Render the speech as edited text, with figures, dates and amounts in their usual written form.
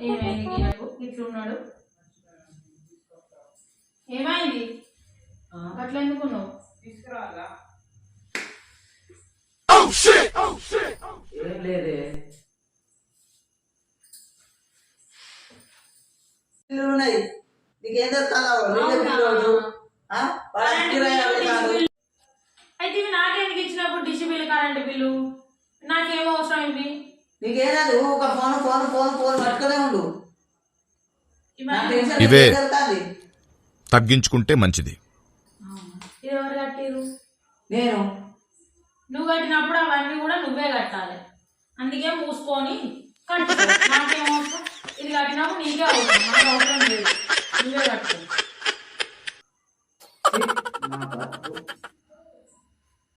ఏమైంది గీలకు ఇట్లున్నాడు? ఏమైంది అట్లా ఎందుకున్నావు? తీసుకురావాలా? ఏం లేదే. ఉన్నాయి నీకేం అయితే ఇవి నాకెందుకు ఇచ్చినప్పుడు డిష్ బిల్లు కరెంట్ బిల్లు నాకేమో అవసరం ఇవి? నీకేనాదు ఒక ఫోన్ ఫోన్ ఫోన్ ఫోన్ పట్టుకునే ఉండు. ఇవే తగ్గించుకుంటే మంచిది. ఇది ఎవరు కట్టిరు? నేను. నువ్వు కట్టినప్పుడు అవన్నీ కూడా నువ్వే కట్టాలి. అందుకే మూసుకొని కట్టుకో. నాకేం అవసరం? ఇది కట్టినప్పుడు నీకే అవసరం, నాకు అవసరం లేదు. నువ్వే కట్టుకో.